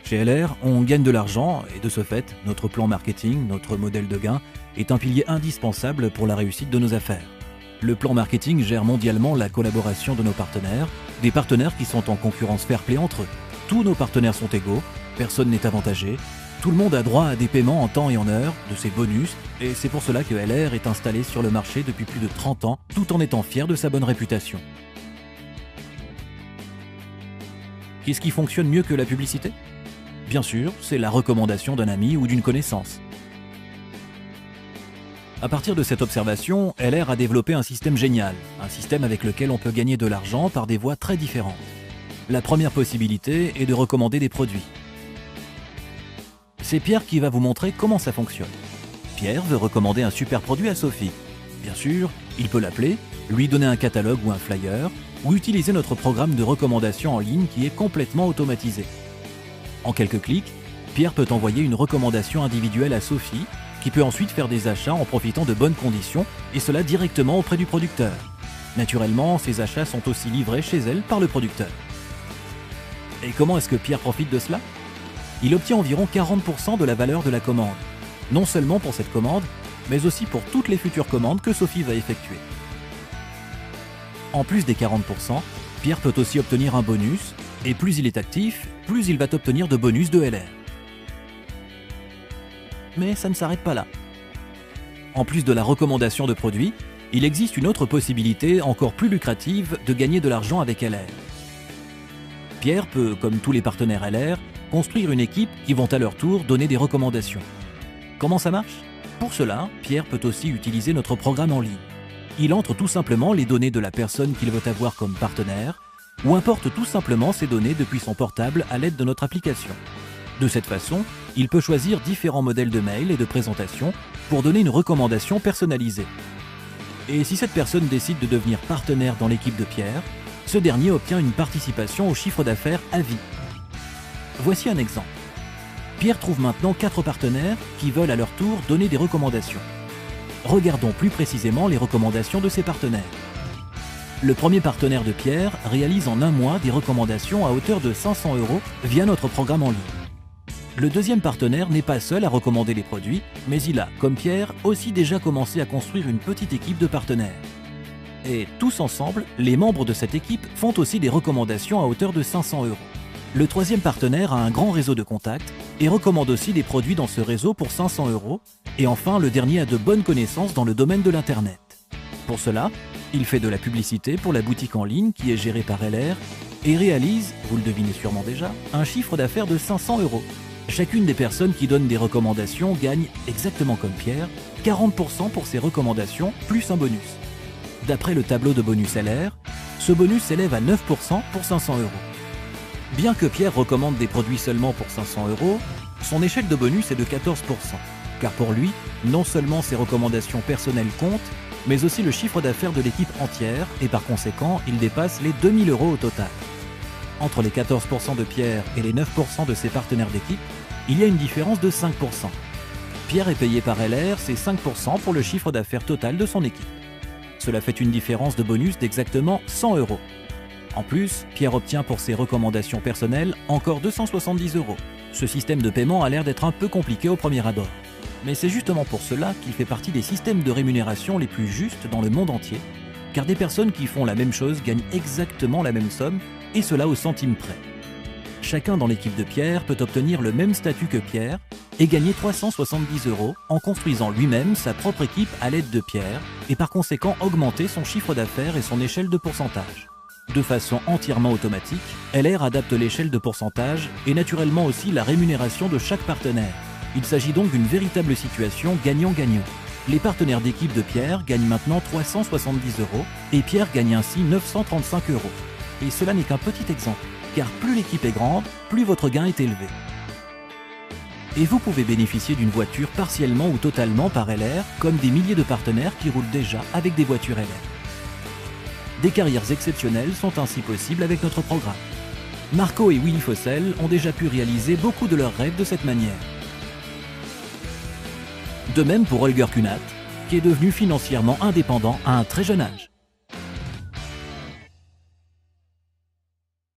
Chez LR, on gagne de l'argent et de ce fait, notre plan marketing, notre modèle de gain, est un pilier indispensable pour la réussite de nos affaires. Le plan marketing gère mondialement la collaboration de nos partenaires, des partenaires qui sont en concurrence fair-play entre eux. Tous nos partenaires sont égaux, personne n'est avantagé, tout le monde a droit à des paiements en temps et en heure, de ses bonus, et c'est pour cela que LR est installé sur le marché depuis plus de 30 ans, tout en étant fier de sa bonne réputation. Qu'est-ce qui fonctionne mieux que la publicité ? Bien sûr, c'est la recommandation d'un ami ou d'une connaissance. À partir de cette observation, LR a développé un système génial, un système avec lequel on peut gagner de l'argent par des voies très différentes. La première possibilité est de recommander des produits. C'est Pierre qui va vous montrer comment ça fonctionne. Pierre veut recommander un super produit à Sophie. Bien sûr, il peut l'appeler, lui donner un catalogue ou un flyer, ou utiliser notre programme de recommandation en ligne qui est complètement automatisé. En quelques clics, Pierre peut envoyer une recommandation individuelle à Sophie, qui peut ensuite faire des achats en profitant de bonnes conditions, et cela directement auprès du producteur. Naturellement, ces achats sont aussi livrés chez elle par le producteur. Et comment est-ce que Pierre profite de cela ? Il obtient environ 40% de la valeur de la commande, non seulement pour cette commande, mais aussi pour toutes les futures commandes que Sophie va effectuer. En plus des 40%, Pierre peut aussi obtenir un bonus, et plus il est actif, plus il va obtenir de bonus de LR. Mais ça ne s'arrête pas là. En plus de la recommandation de produits, il existe une autre possibilité encore plus lucrative de gagner de l'argent avec LR. Pierre peut, comme tous les partenaires LR, construire une équipe qui vont à leur tour donner des recommandations. Comment ça marche ? Pour cela, Pierre peut aussi utiliser notre programme en ligne. Il entre tout simplement les données de la personne qu'il veut avoir comme partenaire, ou importe tout simplement ces données depuis son portable à l'aide de notre application. De cette façon, il peut choisir différents modèles de mail et de présentation pour donner une recommandation personnalisée. Et si cette personne décide de devenir partenaire dans l'équipe de Pierre, ce dernier obtient une participation au chiffre d'affaires à vie. Voici un exemple. Pierre trouve maintenant 4 partenaires qui veulent à leur tour donner des recommandations. Regardons plus précisément les recommandations de ces partenaires. Le premier partenaire de Pierre réalise en un mois des recommandations à hauteur de 500 € via notre programme en ligne. Le deuxième partenaire n'est pas seul à recommander les produits, mais il a, comme Pierre, aussi déjà commencé à construire une petite équipe de partenaires. Et tous ensemble, les membres de cette équipe font aussi des recommandations à hauteur de 500 €. Le troisième partenaire a un grand réseau de contacts et recommande aussi des produits dans ce réseau pour 500 €. Et enfin, le dernier a de bonnes connaissances dans le domaine de l'Internet. Pour cela, il fait de la publicité pour la boutique en ligne qui est gérée par LR et réalise, vous le devinez sûrement déjà, un chiffre d'affaires de 500 €. Chacune des personnes qui donnent des recommandations gagne, exactement comme Pierre, 40% pour ses recommandations plus un bonus. D'après le tableau de bonus LR, ce bonus s'élève à 9% pour 500 €. Bien que Pierre recommande des produits seulement pour 500 €, son échelle de bonus est de 14%. Car pour lui, non seulement ses recommandations personnelles comptent, mais aussi le chiffre d'affaires de l'équipe entière, et par conséquent, il dépasse les 2000 € au total. Entre les 14% de Pierre et les 9% de ses partenaires d'équipe, il y a une différence de 5%. Pierre est payé par LR, c'est 5% pour le chiffre d'affaires total de son équipe. Cela fait une différence de bonus d'exactement 100 €. En plus, Pierre obtient pour ses recommandations personnelles encore 270 €. Ce système de paiement a l'air d'être un peu compliqué au premier abord. Mais c'est justement pour cela qu'il fait partie des systèmes de rémunération les plus justes dans le monde entier, car des personnes qui font la même chose gagnent exactement la même somme, et cela au centime près. Chacun dans l'équipe de Pierre peut obtenir le même statut que Pierre et gagner 370 € en construisant lui-même sa propre équipe à l'aide de Pierre, et par conséquent augmenter son chiffre d'affaires et son échelle de pourcentage. De façon entièrement automatique, LR adapte l'échelle de pourcentage et naturellement aussi la rémunération de chaque partenaire. Il s'agit donc d'une véritable situation gagnant-gagnant. Les partenaires d'équipe de Pierre gagnent maintenant 370 € et Pierre gagne ainsi 935 €. Et cela n'est qu'un petit exemple, car plus l'équipe est grande, plus votre gain est élevé. Et vous pouvez bénéficier d'une voiture partiellement ou totalement par LR, comme des milliers de partenaires qui roulent déjà avec des voitures LR. Des carrières exceptionnelles sont ainsi possibles avec notre programme. Marco et Willy Fossel ont déjà pu réaliser beaucoup de leurs rêves de cette manière. De même pour Holger Kunat, qui est devenu financièrement indépendant à un très jeune âge.